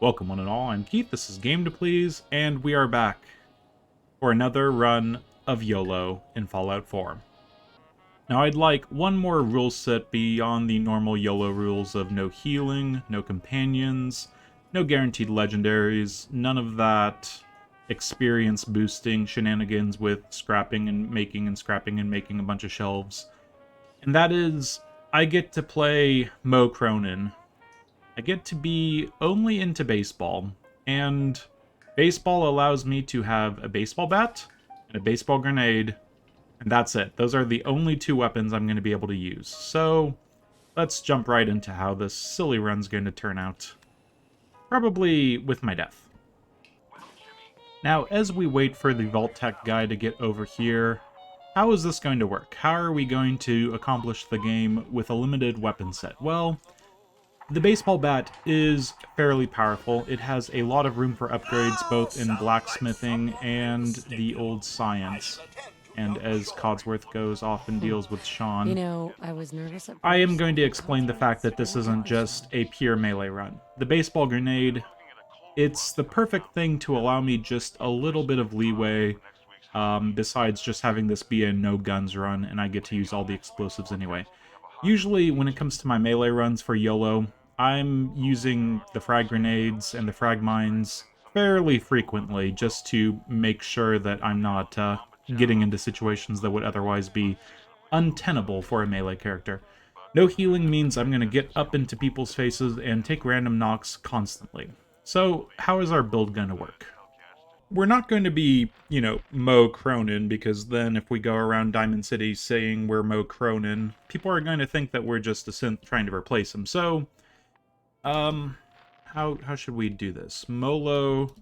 Welcome one and all, I'm Keith, this is Game to Please, and we are back for another run of YOLO in Fallout 4. Now I'd like one more rule set beyond the normal YOLO rules of no healing, no companions, no guaranteed legendaries, none of that experience boosting shenanigans with scrapping and making a bunch of shelves. And that is, I get to play Mo Cronin. I get to be only into baseball, and baseball allows me to have a baseball bat and a baseball grenade, and that's it. Those are the only two weapons I'm going to be able to use. So let's jump right into how this silly run's going to turn out. Probably with my death. Now, as we wait for the Vault Tech guy to get over here, how is this going to work? How are we going to accomplish the game with a limited weapon set? Well, the baseball bat is fairly powerful. It has a lot of room for upgrades, both in blacksmithing and the old science. And as Codsworth goes off and deals with Sean, You know, I was nervous at first. I am going to explain the fact that this isn't just a pure melee run. The baseball grenade, it's the perfect thing to allow me just a little bit of leeway, besides just having this be a no guns run, and I get to use all the explosives anyway. Usually, when it comes to my melee runs for YOLO, I'm using the frag grenades and the frag mines fairly frequently just to make sure that I'm not getting into situations that would otherwise be untenable for a melee character. No healing means I'm going to get up into people's faces and take random knocks constantly. So, how is our build going to work? We're not going to be, Mo Cronin, because then if we go around Diamond City saying we're Mo Cronin, people are going to think that we're just a synth trying to replace him. So, how should we do this? Molo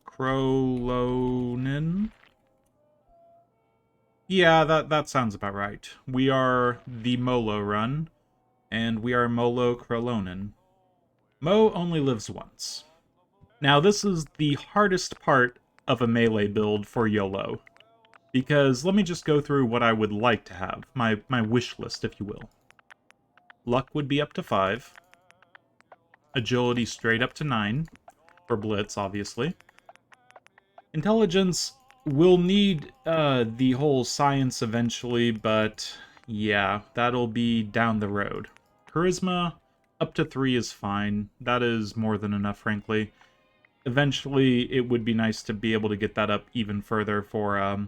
Cronin? Yeah, that sounds about right. We are the Molo run, and we are Molo Cronin. Mo only lives once. Now, this is the hardest part of a melee build for YOLO, because let me just go through what I would like to have, my wish list, if you will. Luck would be up to 5. Agility straight up to 9, for Blitz, obviously. Intelligence will need the whole science eventually, but yeah, that'll be down the road. Charisma, up to 3 is fine. That is more than enough, frankly. Eventually, it would be nice to be able to get that up even further for,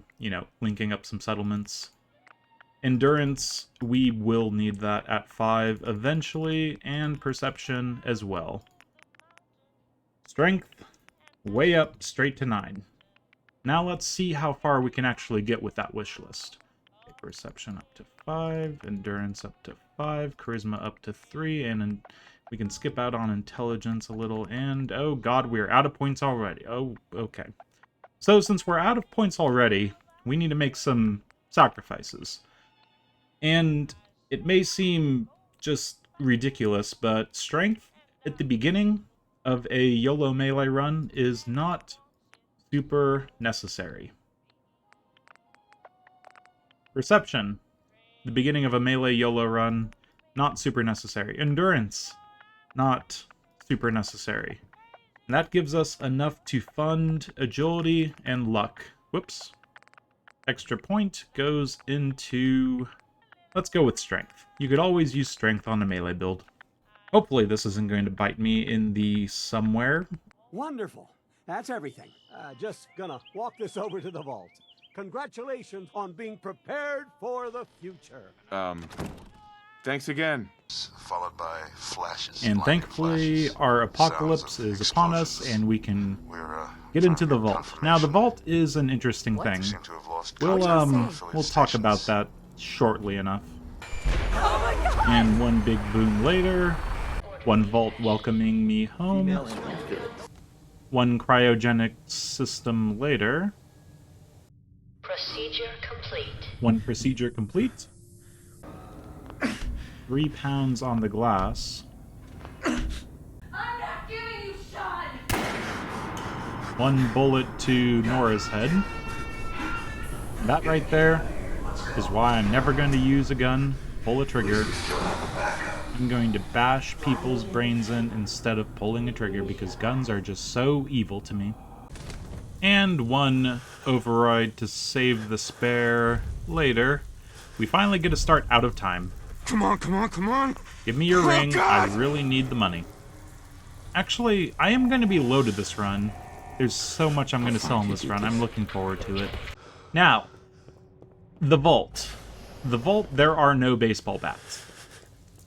linking up some settlements. Endurance, we will need that at 5 eventually, and Perception as well. Strength, way up, straight to 9. Now let's see how far we can actually get with that wish list. Okay, Perception up to 5, Endurance up to 5, Charisma up to 3, and we can skip out on Intelligence a little, and oh god, we're out of points already. Oh, okay. So since we're out of points already, we need to make some sacrifices. And it may seem just ridiculous, but strength at the beginning of a YOLO melee run is not super necessary. Perception, the beginning of a melee YOLO run, not super necessary. Endurance, not super necessary. And that gives us enough to fund agility and luck. Whoops. Extra point goes into... Let's go with strength. You could always use strength on a melee build. Hopefully this isn't going to bite me in the somewhere. Wonderful. That's everything. Just gonna walk this over to the vault. Congratulations on being prepared for the future. Thanks again. Followed by flashes. And thankfully, our apocalypse is upon us, and we can get into the vault. Now, the vault is an interesting thing. We'll talk about that shortly enough. And one big boom later, one vault welcoming me home. One cryogenic system later. Procedure complete. One procedure complete. 3 pounds on the glass. I'm not giving you Sean! 1 bullet to Nora's head. That right there is why I'm never going to use a gun, pull a trigger, I'm going to bash people's brains in instead of pulling a trigger because guns are just so evil to me. And one override to save the spare later. We finally get to start out of time. Come on, come on, come on! Give me your ring, I God! really need the money. Actually, I am going to be loaded this run. There's so much I'm going to sell in this run, I'm looking forward to it. Now, the vault. The vault, there are no baseball bats.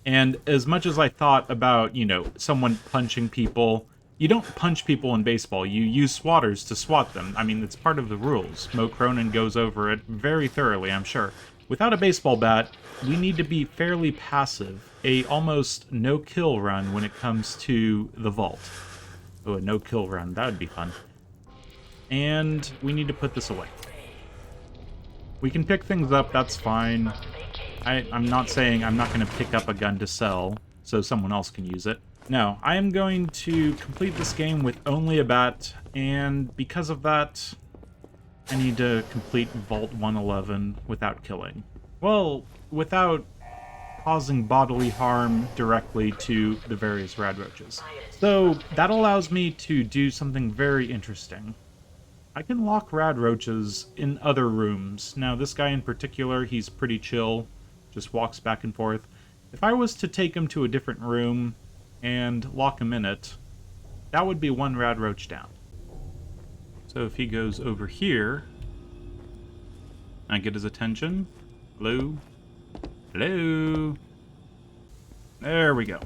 And as much as I thought about, you know, someone punching people, you don't punch people in baseball, you use swatters to swat them. I mean, it's part of the rules. Mo Cronin goes over it very thoroughly, I'm sure. Without a baseball bat, we need to be fairly passive, a almost no-kill run when it comes to the vault. Oh, a no-kill run, that would be fun. And we need to put this away. We can pick things up, that's fine. I'm not saying I'm not going to pick up a gun to sell, so someone else can use it. No, I am going to complete this game with only a bat, and because of that, I need to complete Vault 111 without killing. Well, without causing bodily harm directly to the various rad roaches. So that allows me to do something very interesting. I can lock rad roaches in other rooms. Now, this guy in particular, he's pretty chill, just walks back and forth. If I was to take him to a different room and lock him in it, that would be one rad roach down. So if he goes over here, I get his attention. Hello? Hello? There we go.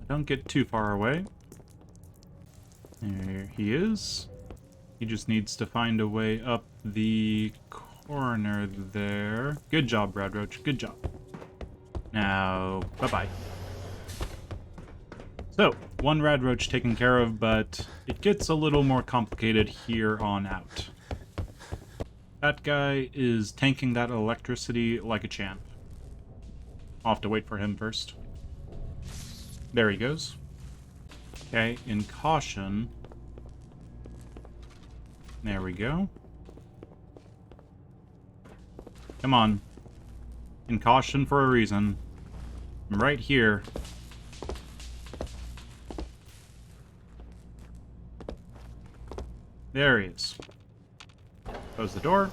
Don't get too far away. There he is. He just needs to find a way up the corner there. Good job, Rad Roach. Good job. Now, bye-bye. So, one Rad Roach taken care of, but it gets a little more complicated here on out. That guy is tanking that electricity like a champ. I'll have to wait for him first. There he goes. Okay, in caution. There we go. Come on. In caution for a reason. I'm right here. There he is. Close the door.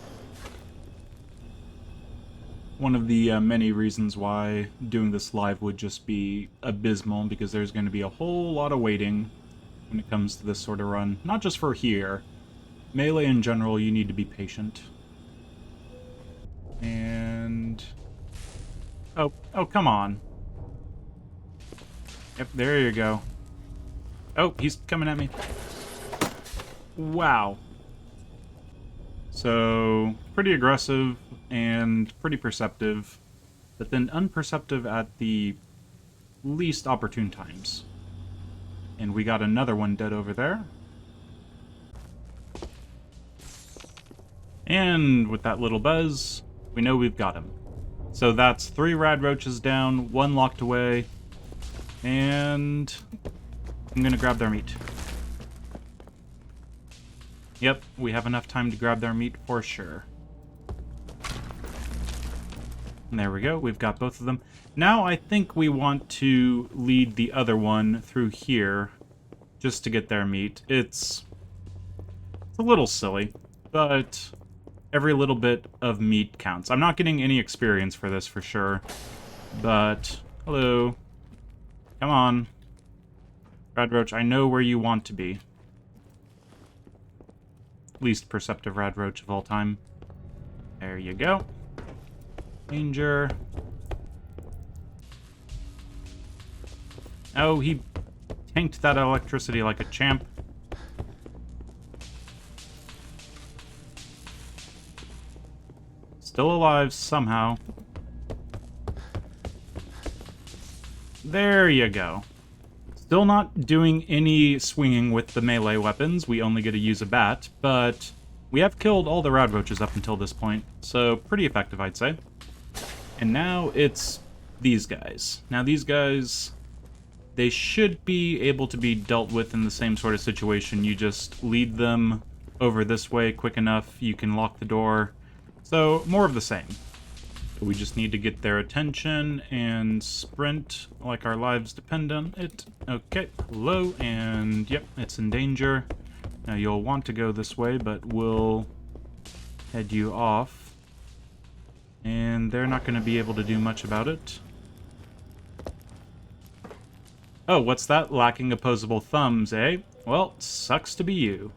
One of the many reasons why doing this live would just be abysmal, because there's going to be a whole lot of waiting when it comes to this sort of run. Not just for here. Melee in general, you need to be patient. And... Oh, come on. Yep, there you go. Oh, he's coming at me. Wow. So, pretty aggressive and pretty perceptive, but then unperceptive at the least opportune times. And we got another one dead over there. And with that little buzz, we know we've got him. So that's 3 rad roaches down, 1 locked away, and I'm gonna grab their meat. Yep, we have enough time to grab their meat for sure. And there we go, we've got both of them. Now I think we want to lead the other one through here, just to get their meat. It's a little silly, but every little bit of meat counts. I'm not getting any experience for this for sure, but hello. Come on. Rad Roach, I know where you want to be. Least perceptive Rad Roach of all time. There you go. Danger. Oh, he tanked that electricity like a champ. Still alive somehow. There you go. Still not doing any swinging with the melee weapons. We only get to use a bat, but we have killed all the rad roaches up until this point, so pretty effective, I'd say. And now it's these guys. Now these guys, they should be able to be dealt with in the same sort of situation. You just lead them over this way quick enough, you can lock the door. So, more of the same. So we just need to get their attention and sprint like our lives depend on it. Okay, hello, and yep, it's in danger. Now you'll want to go this way, but we'll head you off. And they're not going to be able to do much about it. Oh, what's that? Lacking opposable thumbs, eh? Well, sucks to be you.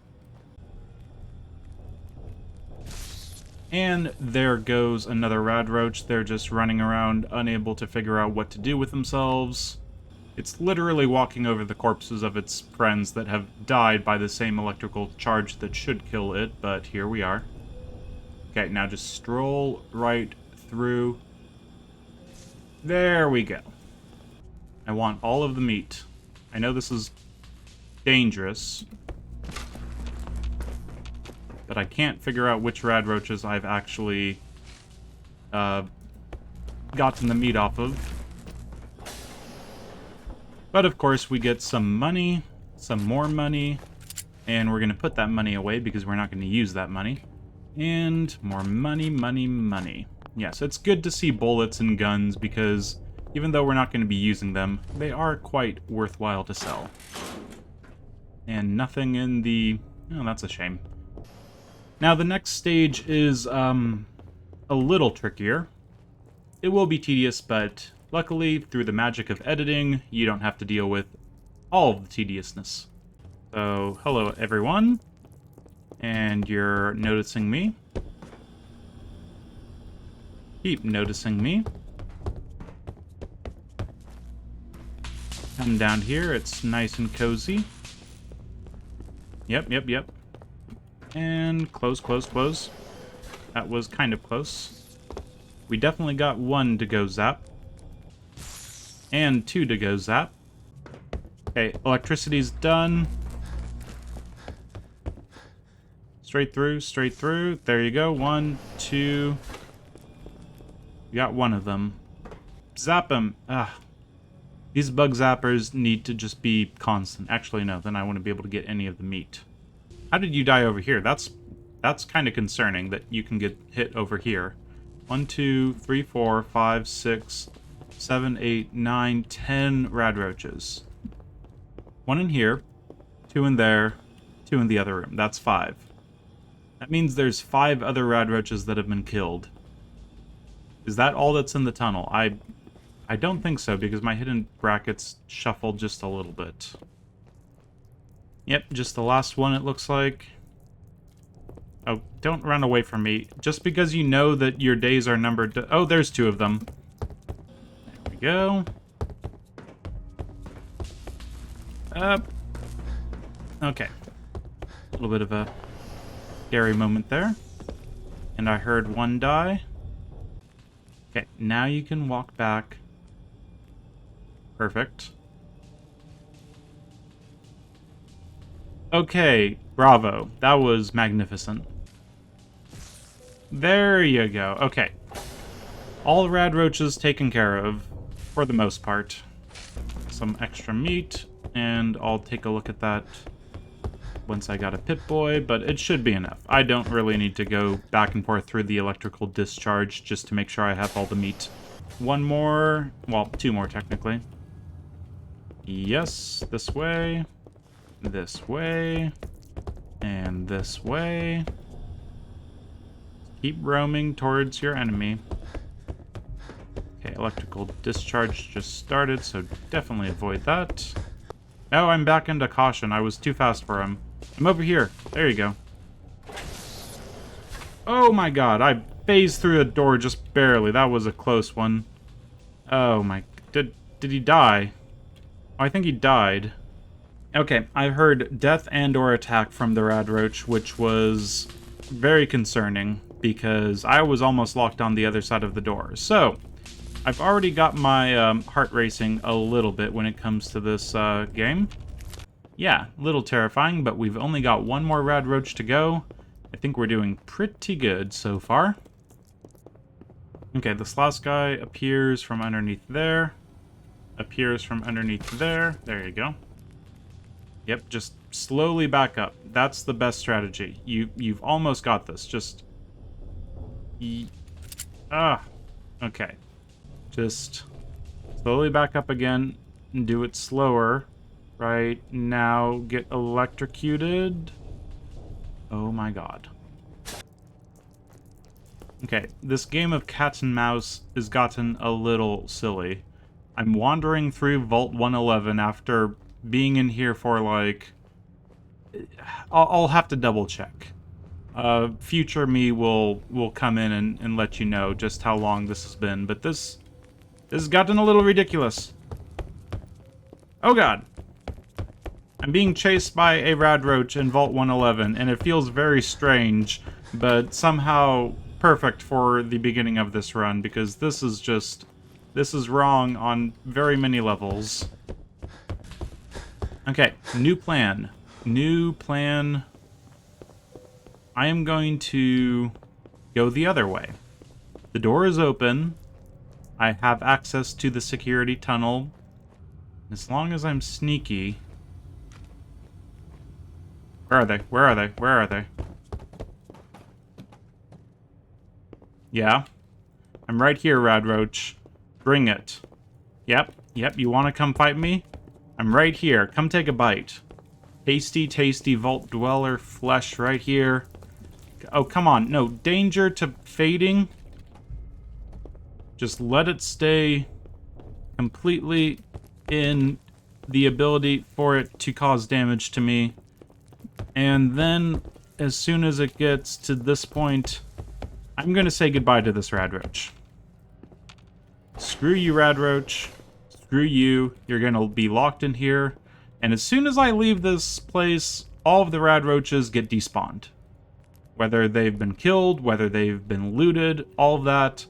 And there goes another Radroach. They're just running around, unable to figure out what to do with themselves. It's literally walking over the corpses of its friends that have died by the same electrical charge that should kill it, but here we are. Okay, now just stroll right through. There we go. I want all of the meat. I know this is dangerous, but I can't figure out which Radroaches I've actually gotten the meat off of. But of course we get some money, some more money, and we're going to put that money away because we're not going to use that money. And more money, money, money. Yes, it's good to see bullets and guns because even though we're not going to be using them, they are quite worthwhile to sell. And nothing in the... Oh, that's a shame. Now, the next stage is a little trickier. It will be tedious, but luckily, through the magic of editing, you don't have to deal with all of the tediousness. So, hello everyone. And you're noticing me. Keep noticing me. Come down here, it's nice and cozy. Yep. And close, close, close. That was kind of close. We definitely got one to go zap. And two to go zap. Okay, electricity's done. Straight through, straight through. There you go. 1, 2. You got one of them. Zap him. Ah. These bug zappers need to just be constant. Actually, no. Then I wouldn't be able to get any of the meat. How did you die over here? That's kind of concerning that you can get hit over here. 1, 2, 3, 4, 5, 6, 7, 8, 9, 10 Radroaches. 1 in here, 2 in there, 2 in the other room. That's 5. That means there's 5 other Radroaches that have been killed. Is that all that's in the tunnel? I don't think so, because my hidden brackets shuffled just a little bit. Yep, just the last one, it looks like. Oh, don't run away from me. Just because you know that your days are numbered... Oh, there's 2 of them. There we go. Up. Okay. A little bit of a scary moment there. And I heard 1 die. Okay, now you can walk back. Perfect. Okay, bravo. That was magnificent. There you go. Okay. All Radroaches taken care of, for the most part. Some extra meat, and I'll take a look at that once I got a Pip-Boy, but it should be enough. I don't really need to go back and forth through the electrical discharge just to make sure I have all the meat. 1 more, well, 2 more technically. Yes, this way, and this way. Keep roaming towards your enemy. Okay, electrical discharge just started, so definitely avoid that. Oh, I'm back into caution. I was too fast for him. I'm over here. There you go. Oh my god, I phased through the door just barely. That was a close one. Oh my... Did he die? Oh, I think he died. Okay, I heard death and or attack from the Radroach, which was very concerning because I was almost locked on the other side of the door. So, I've already got my heart racing a little bit when it comes to this game. Yeah, a little terrifying, but we've only got 1 more Radroach to go. I think we're doing pretty good so far. Okay, this last guy appears from underneath there. Appears from underneath there. There you go. Yep, just slowly back up. That's the best strategy. You've almost got this. Just... Okay. Just slowly back up again and do it slower. Right now, get electrocuted. Oh my god. Okay, this game of cat and mouse has gotten a little silly. I'm wandering through Vault 111 after being in here for like... I'll have to double check. Future me will come in and let you know just how long this has been, but this has gotten a little ridiculous. Oh god. I'm being chased by a radroach in Vault 111, and it feels very strange, but somehow perfect for the beginning of this run, because this is wrong on very many levels. Okay, new plan. New plan. I am going to go the other way. The door is open. I have access to the security tunnel. As long as I'm sneaky... Where are they? Where are they? Where are they? Yeah? I'm right here, Radroach. Bring it. Yep, you want to come fight me? I'm right here. Come take a bite. Tasty, tasty Vault Dweller flesh right here. Oh, come on. No, danger to fading. Just let it stay completely in the ability for it to cause damage to me. And then, as soon as it gets to this point, I'm going to say goodbye to this Radroach. Screw you, Radroach. Screw you. You're going to be locked in here. And as soon as I leave this place, all of the Radroaches get despawned. Whether they've been killed, whether they've been looted, all of that,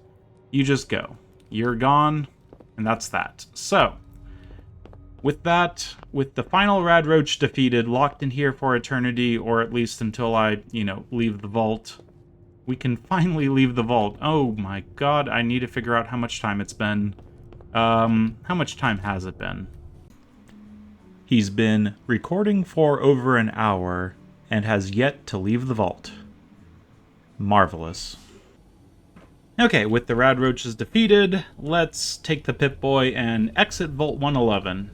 you just go. You're gone, and that's that. So, with that, with the final Radroach defeated, locked in here for eternity, or at least until I, leave the vault, we can finally leave the vault. Oh my god, I need to figure out how much time it's been. How much time has it been? He's been recording for over an hour, and has yet to leave the vault. Marvelous. Okay, with the Radroaches defeated, let's take the Pip-Boy and exit Vault 111.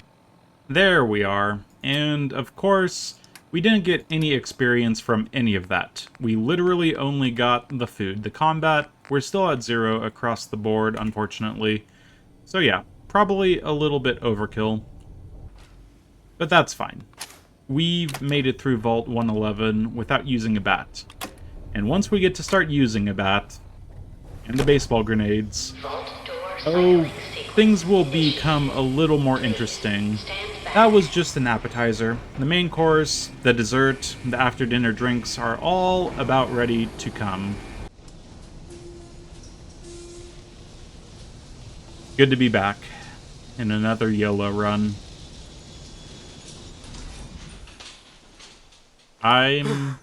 There we are, and of course, we didn't get any experience from any of that. We literally only got the food. The combat, we're still at 0 across the board, unfortunately. So yeah, probably a little bit overkill. But that's fine. We've made it through Vault 111 without using a bat. And once we get to start using a bat, and the baseball grenades, oh, things will become a little more interesting. That was just an appetizer. The main course, the dessert, the after-dinner drinks are all about ready to come. Good to be back in another YOLO run. I'm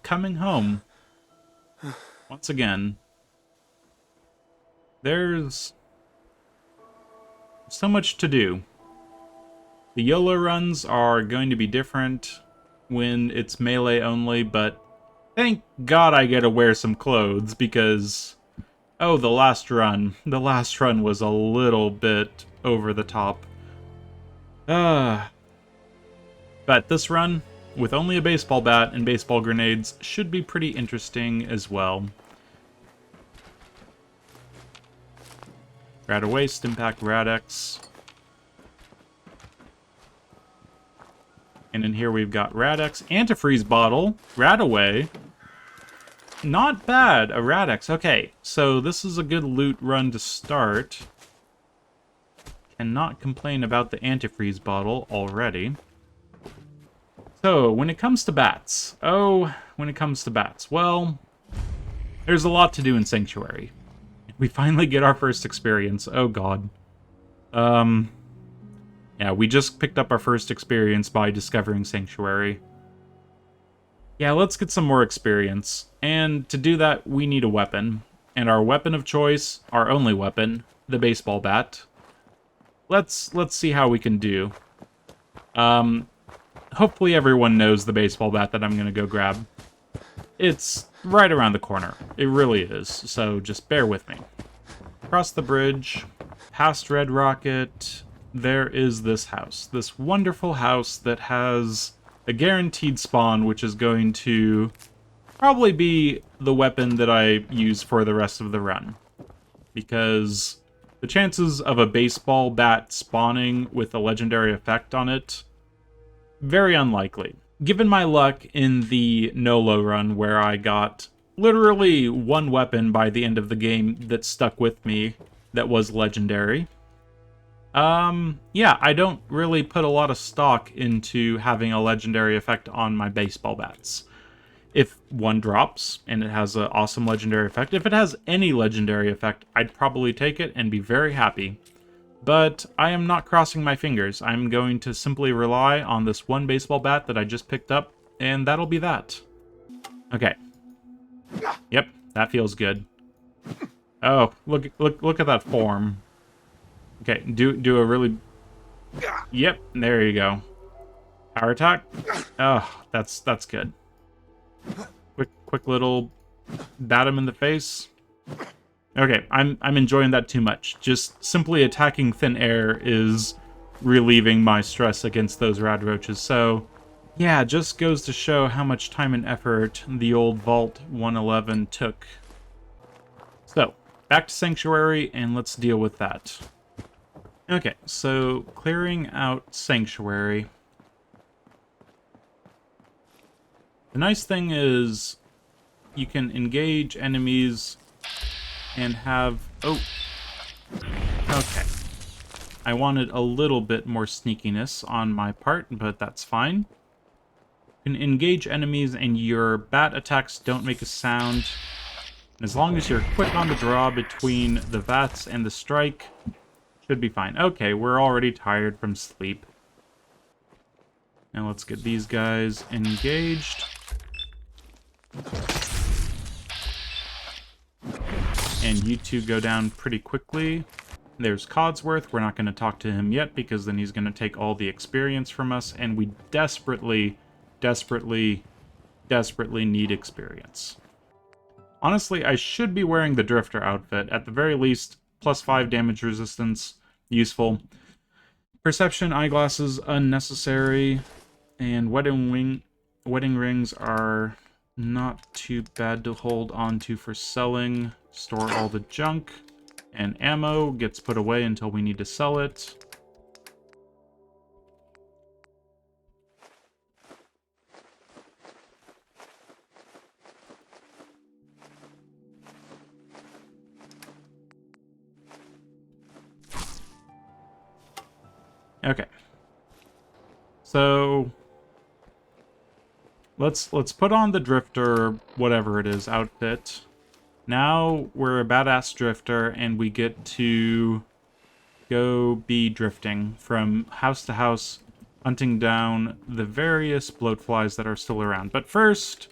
coming home. Once again. There's so much to do. The YOLO runs are going to be different when it's melee only, but thank God I get to wear some clothes because, oh, the last run was a little bit over the top. But this run, with only a baseball bat and baseball grenades, should be pretty interesting as well. Radaway, Stimpack, Radex. And in here we've got Radex, Antifreeze Bottle, Radaway. Not bad, a Radex. Okay, so this is a good loot run to start. Cannot complain about the Antifreeze Bottle already. So, when it comes to bats, well, there's a lot to do in Sanctuary. We finally get our first experience. Oh god. Yeah, we just picked up our first experience by discovering Sanctuary. Yeah, let's get some more experience. And to do that, we need a weapon. And our weapon of choice, our only weapon, the baseball bat. Let's see how we can do. Hopefully everyone knows the baseball bat that I'm gonna go grab. It's right around the corner. It really is, so just bear with me. Across the bridge, past Red Rocket, there is this house. This wonderful house that has a guaranteed spawn, which is going to probably be the weapon that I use for the rest of the run. Because the chances of a baseball bat spawning with a legendary effect on it, very unlikely. Given my luck in the YOLO run where I got literally one weapon by the end of the game that stuck with me that was legendary, yeah, I don't really put a lot of stock into having a legendary effect on my baseball bats. If one drops and it has an awesome legendary effect, if it has any legendary effect, I'd probably take it and be very happy. But I am not crossing my fingers. I'm going to simply rely on this one baseball bat that I just picked up, and that'll be that. Okay. Yep, that feels good. Oh, look at that form. Okay, do a really... Yep, there you go. Power attack. Oh, that's good. Quick little bat him in the face. Okay, I'm enjoying that too much. Just simply attacking thin air is relieving my stress against those rad roaches. So, yeah, just goes to show how much time and effort the old Vault 111 took. So, back to Sanctuary, and let's deal with that. Okay, so clearing out Sanctuary. The nice thing is you can engage enemies and have... Oh, okay. I wanted a little bit more sneakiness on my part, but that's fine. You can engage enemies and your bat attacks don't make a sound. And as long as you're quick on the draw between the VATS and the strike, should be fine. Okay, we're already tired from sleep. Now let's get these guys engaged. And you two go down pretty quickly. There's Codsworth. We're not going to talk to him yet because then he's going to take all the experience from us, and we desperately need experience. Honestly, I should be wearing the Drifter outfit. At the very least, +5 damage resistance, useful. Perception eyeglasses, unnecessary. And wedding rings are not too bad to hold on to for selling. Store all the junk. And ammo gets put away until we need to sell it. Okay. So let's put on the Drifter, whatever it is, outfit. Now we're a badass drifter, and we get to go be drifting from house to house, hunting down the various bloatflies that are still around. But first,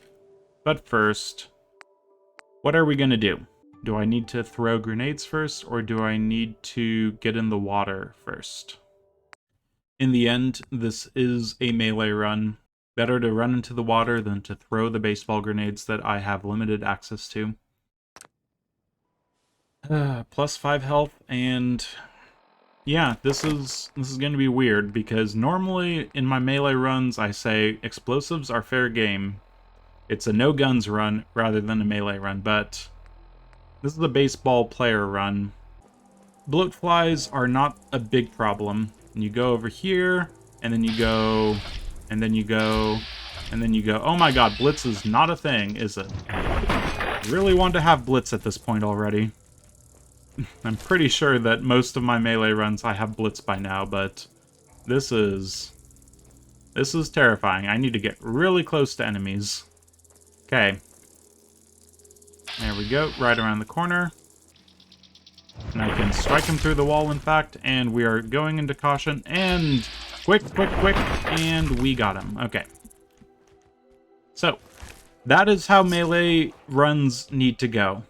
what are we gonna do? Do I need to throw grenades first, or do I need to get in the water first? In the end, this is a melee run. Better to run into the water than to throw the baseball grenades that I have limited access to. +5 health, and yeah, this is going to be weird, because normally in my melee runs I say explosives are fair game. It's a no guns run rather than a melee run, but this is a baseball player run. Bloatflies are not a big problem. And you go over here, and then you go, and then you go, and then you go. Oh my god, Blitz is not a thing, is it? Really want to have Blitz at this point already. I'm pretty sure that most of my melee runs I have Blitz by now, but this is terrifying. I need to get really close to enemies. Okay. There we go, right around the corner. And I can strike him through the wall, in fact, and we are going into caution, and quick, and we got him. Okay. So, that is how melee runs need to go.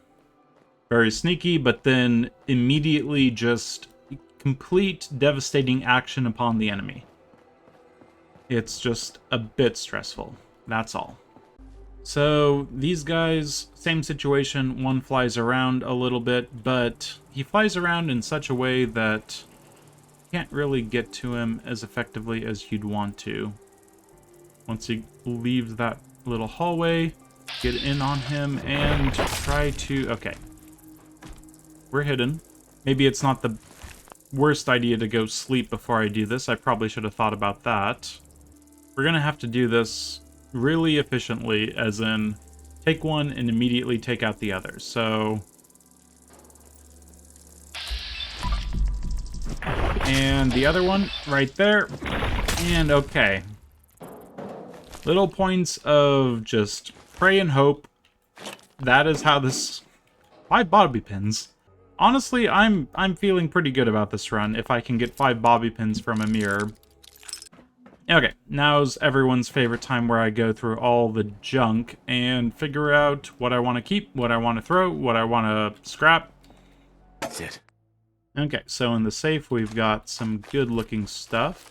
Very sneaky, but then immediately just complete devastating action upon the enemy. It's just a bit stressful. That's all. So these guys, same situation, one flies around a little bit, but he flies around in such a way that you can't really get to him as effectively as you'd want to. Once you leave that little hallway, get in on him and try to... Okay. We're hidden. Maybe it's not the worst idea to go sleep before I do this. I probably should have thought about that. We're gonna have to do this really efficiently, as in take one and immediately take out the other. So... And the other one right there. And okay. Little points of just pray and hope. That is how this... 5 bobby pins. Honestly, I'm feeling pretty good about this run if I can get 5 bobby pins from a mirror. Okay, now's everyone's favorite time where I go through all the junk and figure out what I want to keep, what I want to throw, what I want to scrap. That's it. Okay, so in the safe we've got some good-looking stuff.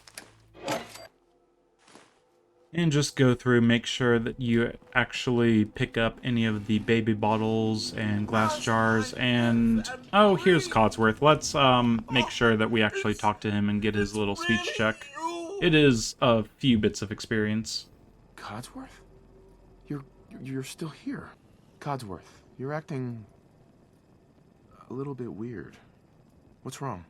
And just go through, make sure that you actually pick up any of the baby bottles and glass jars, and... Oh, here's Codsworth. Let's make sure that we actually talk to him and get his little speech check. It is a few bits of experience. Codsworth? You're still here. Codsworth, you're acting a little bit weird. What's wrong?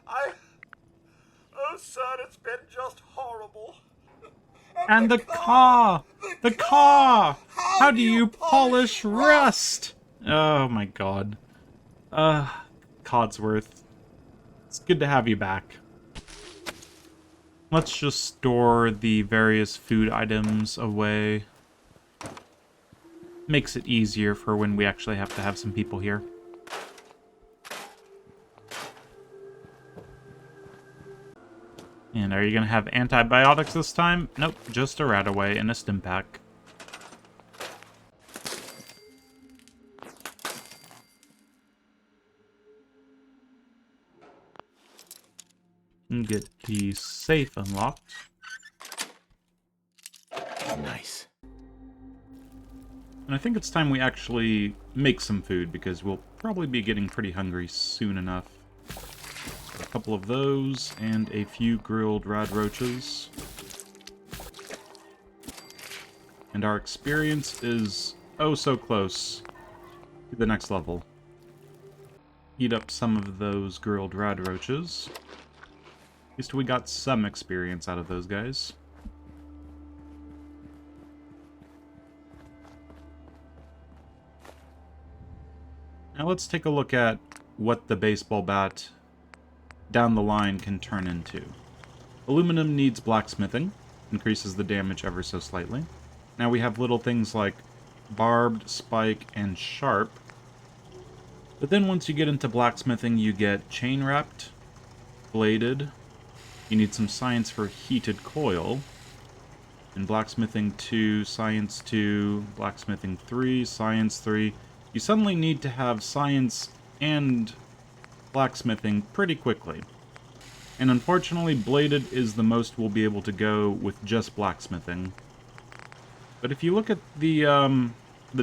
Oh, son, it's been just horrible. And the car! The car! How do you polish rust? Oh my god. Codsworth. It's good to have you back. Let's just store the various food items away. Makes it easier for when we actually have to have some people here. And are you gonna have antibiotics this time? Nope, just a Rataway and a stim pack. And get the safe unlocked. Nice. And I think it's time we actually make some food, because we'll probably be getting pretty hungry soon enough. A couple of those, and a few grilled rad roaches. And our experience is oh so close to the next level. Eat up some of those grilled rad roaches. At least we got some experience out of those guys. Now let's take a look at what the baseball bat down the line can turn into. Aluminum needs blacksmithing, increases the damage ever so slightly. Now we have little things like barbed, spike, and sharp. But then once you get into blacksmithing, you get chain wrapped, bladed. You need some science for heated coil. In blacksmithing 2, science 2, blacksmithing 3, science 3. You suddenly need to have science and blacksmithing pretty quickly. And unfortunately, bladed is the most we'll be able to go with just blacksmithing. But if you look at the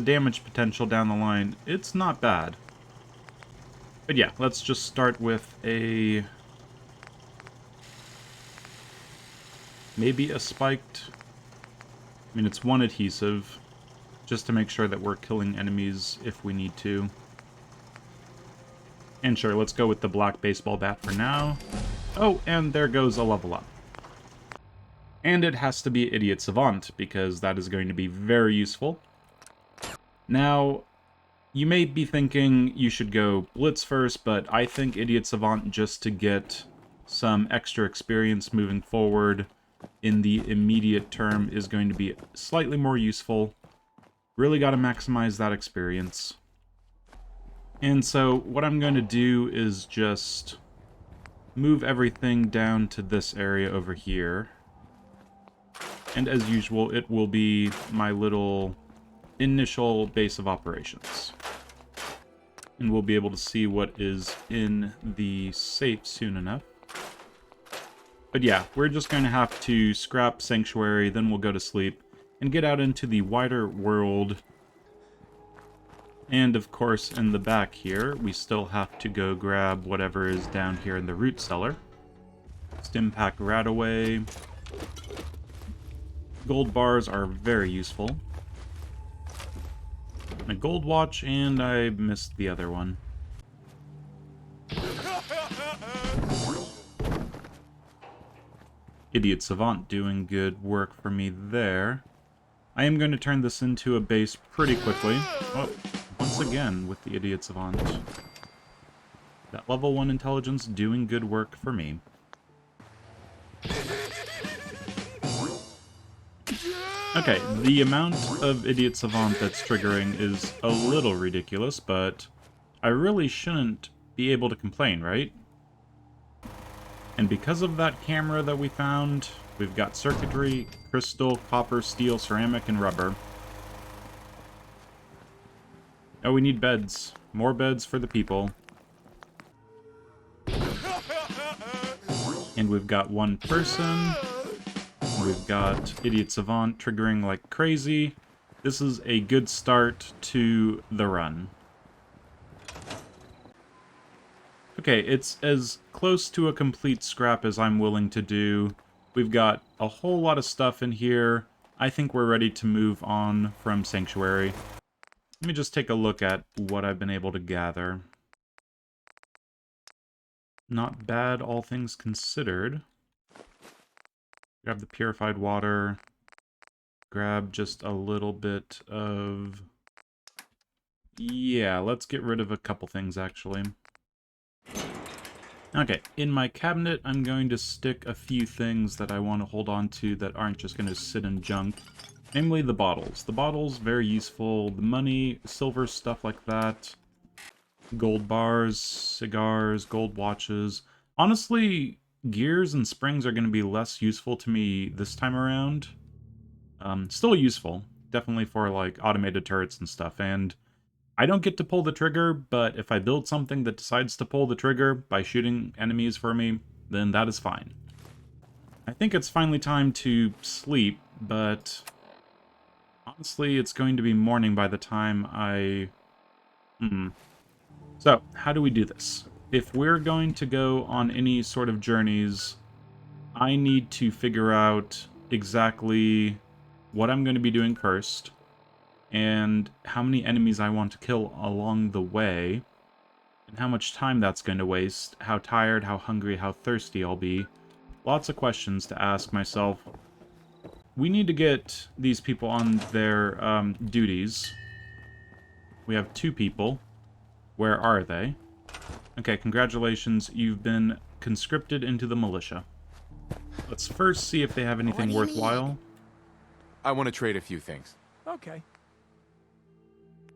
damage potential down the line, it's not bad. But yeah, let's just start with a... maybe a spiked... I mean, it's one adhesive, just to make sure that we're killing enemies if we need to. And sure, let's go with the black baseball bat for now. Oh, and there goes a level up. And it has to be Idiot Savant, because that is going to be very useful. Now, you may be thinking you should go Blitz first, but I think Idiot Savant, just to get some extra experience moving forward in the immediate term, is going to be slightly more useful. Really got to maximize that experience. And so what I'm going to do is just move everything down to this area over here. And as usual, it will be my little initial base of operations. And we'll be able to see what is in the safe soon enough. But yeah, we're just going to have to scrap Sanctuary, then we'll go to sleep. and get out into the wider world. And of course, in the back here, we still have to go grab whatever is down here in the root cellar. Stimpack Radaway. Gold bars are very useful. A gold watch, and I missed the other one. Idiot Savant doing good work for me there. I am going to turn this into a base pretty quickly. Oh, once again with the Idiot Savant. That level 1 intelligence doing good work for me. Okay, the amount of Idiot Savant that's triggering is a little ridiculous, but I really shouldn't be able to complain, right? And because of that camera that we found, we've got circuitry, crystal, copper, steel, ceramic, and rubber. Oh, we need beds. More beds for the people. And we've got one person. We've got Idiot Savant triggering like crazy. This is a good start to the run. Okay, it's as close to a complete scrap as I'm willing to do. We've got a whole lot of stuff in here. I think we're ready to move on from Sanctuary. Let me just take a look at what I've been able to gather. Not bad, all things considered. Grab the purified water. Grab just a little bit of... Yeah, let's get rid of a couple things, actually. Okay, in my cabinet, I'm going to stick a few things that I want to hold on to that aren't just going to sit in junk. Namely, the bottles. The bottles, very useful. The money, silver, stuff like that. Gold bars, cigars, gold watches. Honestly, gears and springs are going to be less useful to me this time around. Still useful. Definitely for, like, automated turrets and stuff. And I don't get to pull the trigger, but if I build something that decides to pull the trigger by shooting enemies for me, then that is fine. I think it's finally time to sleep, but honestly, it's going to be morning by the time I... So, how do we do this? If we're going to go on any sort of journeys, I need to figure out exactly what I'm going to be doing first, and how many enemies I want to kill along the way, and how much time that's going to waste, how tired, how hungry, how thirsty I'll be. Lots of questions to ask myself. We need to get these people on their duties. We have 2 people. Where are they? Okay, congratulations, you've been conscripted into the militia. Let's first see if they have anything worthwhile. I want to trade a few things. Okay.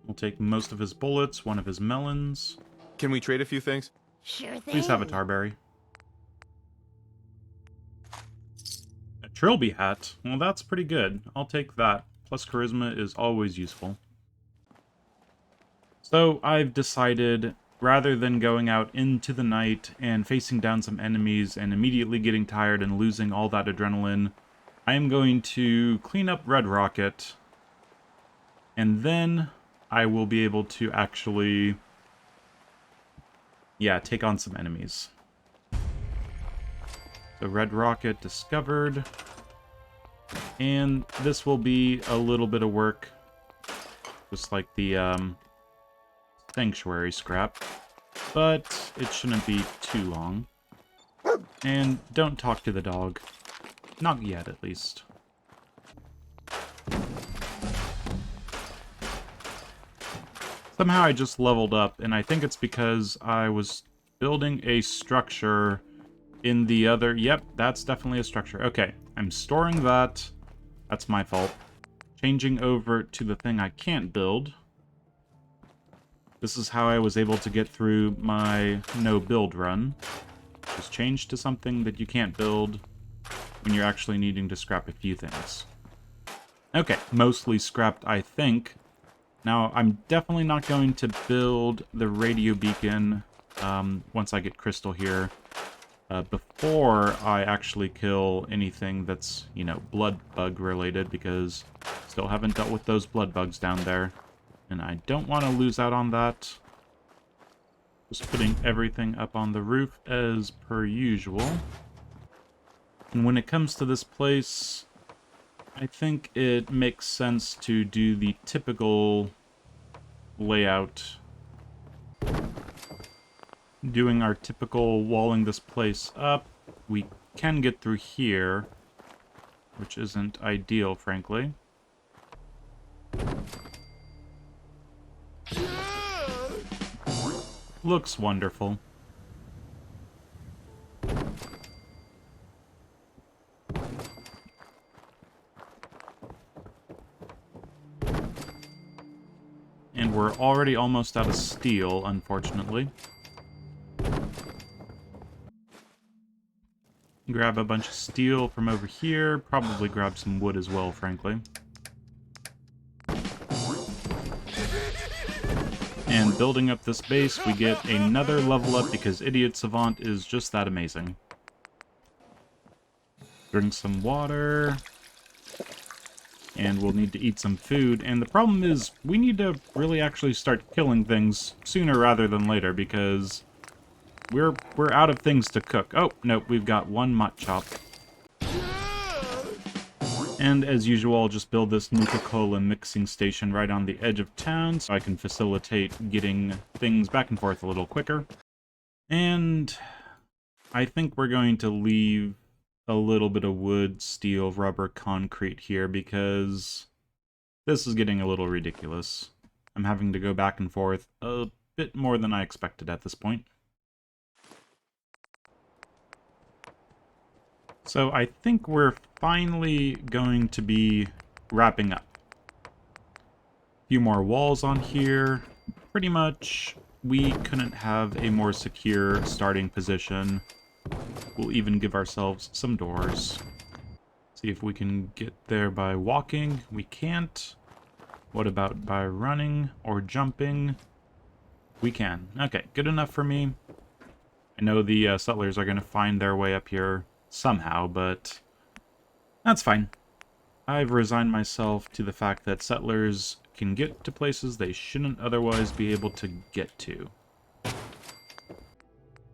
We'll take most of his bullets, one of his melons. Can we trade a few things? Sure thing. Please have a tarberry. A trilby hat? Well, that's pretty good. I'll take that. Plus charisma is always useful. So, I've decided, rather than going out into the night and facing down some enemies and immediately getting tired and losing all that adrenaline, I am going to clean up Red Rocket, and then I will be able to actually, yeah, take on some enemies. So Red Rocket discovered, and this will be a little bit of work, just like the Sanctuary scrap, but it shouldn't be too long. And don't talk to the dog. Not yet, at least. Somehow I just leveled up, and I think it's because I was building a structure in the other... Yep, that's definitely a structure. Okay, I'm storing that. That's my fault. Changing over to the thing I can't build. This is how I was able to get through my no-build run. Just change to something that you can't build when you're actually needing to scrap a few things. Okay, mostly scrapped, I think. Now, I'm definitely not going to build the radio beacon once I get Crystal here, before I actually kill anything that's, you know, blood bug related, because Still haven't dealt with those blood bugs down there. And I don't want to lose out on that. Just putting everything up on the roof as per usual. And when it comes to this place, I think it makes sense to do the typical layout. Doing our typical walling this place up. We can get through here, which isn't ideal, frankly. Looks wonderful. And we're already almost out of steel, unfortunately. Grab a bunch of steel from over here. Probably grab some wood as well, frankly. And building up this base, we get another level up because Idiot Savant is just that amazing. Drink some water. And we'll need to eat some food. And the problem is, we need to really actually start killing things sooner rather than later because we're out of things to cook. Oh, nope, we've got one mutt chop. And as usual, I'll just build this Nuka-Cola mixing station right on the edge of town so I can facilitate getting things back and forth a little quicker. And I think we're going to leave a little bit of wood, steel, rubber, concrete here because this is getting a little ridiculous. I'm having to go back and forth a bit more than I expected at this point. So I think we're finally going to be wrapping up. A few more walls on here. Pretty much, we couldn't have a more secure starting position. We'll even give ourselves some doors. See if we can get there by walking. We can't. What about by running or jumping? We can. Okay, good enough for me. I know the settlers are going to find their way up here somehow, but that's fine. I've resigned myself to the fact that settlers can get to places they shouldn't otherwise be able to get to.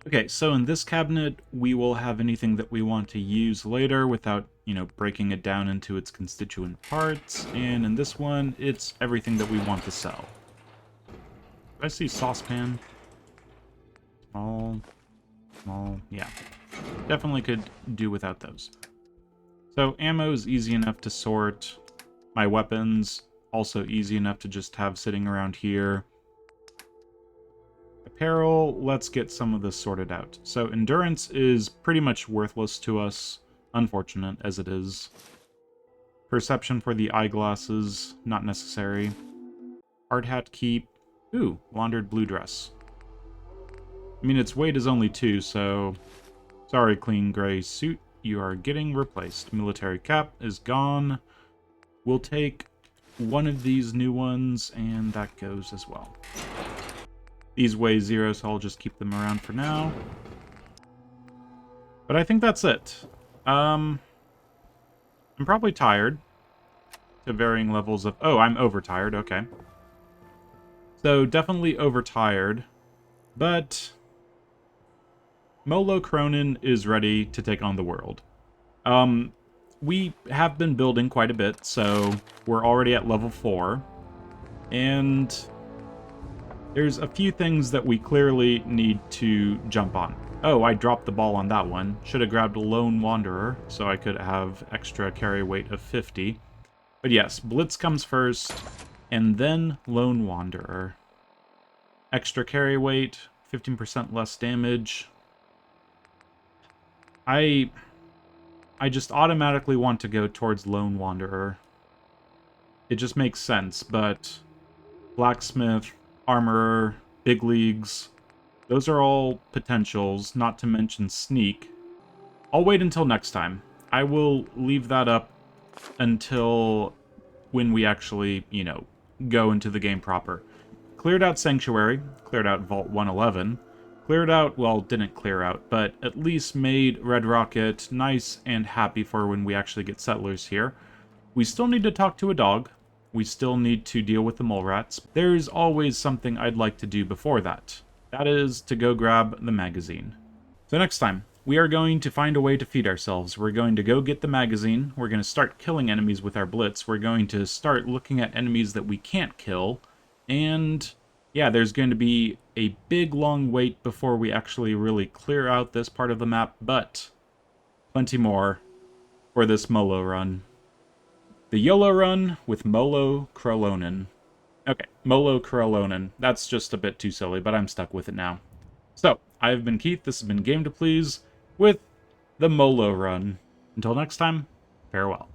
Okay, so in this cabinet, we will have anything that we want to use later without, breaking it down into its constituent parts. And in this one, it's everything that we want to sell. I see saucepan. Small, yeah. Definitely could do without those. So ammo is easy enough to sort. My weapons, also easy enough to just have sitting around here. Apparel, let's get some of this sorted out. So endurance is pretty much worthless to us, unfortunate as it is. Perception for the eyeglasses, not necessary. Hard hat keep. Ooh, laundered blue dress. I mean, its weight is only 2, so... Sorry, clean gray suit. You are getting replaced. Military cap is gone. We'll take one of these new ones, and that goes as well. These weigh 0, so I'll just keep them around for now. But I think that's it. I'm probably tired. To varying levels of... Oh, I'm overtired, okay. So, definitely overtired. But... Molo Cronin is ready to take on the world. We have been building quite a bit, so we're already at level 4. And there's a few things that we clearly need to jump on. Oh, I dropped the ball on that one. Should have grabbed a Lone Wanderer, so I could have extra carry weight of 50. But yes, Blitz comes first, and then Lone Wanderer. Extra carry weight, 15% less damage. I just automatically want to go towards Lone Wanderer. It just makes sense, but Blacksmith, Armorer, Big Leagues, those are all potentials, not to mention Sneak. I'll wait until next time. I will leave that up until when we actually, go into the game proper. Cleared out Sanctuary, cleared out Vault 111, cleared out, well, didn't clear out, but at least made Red Rocket nice and happy for when we actually get settlers here. We still need to talk to a dog. We still need to deal with the mole rats. There's always something I'd like to do before that. That is to go grab the magazine. So next time, we are going to find a way to feed ourselves. We're going to go get the magazine. We're going to start killing enemies with our blitz. We're going to start looking at enemies that we can't kill. And yeah, there's going to be a big long wait before we actually really clear out this part of the map, but plenty more for this Molo run. The YOLO run with Molo Krolonen. Okay, Molo Krolonen. That's just a bit too silly, but I'm stuck with it now. So, I've been Keith, this has been Game to Please, with the Molo run. Until next time, farewell.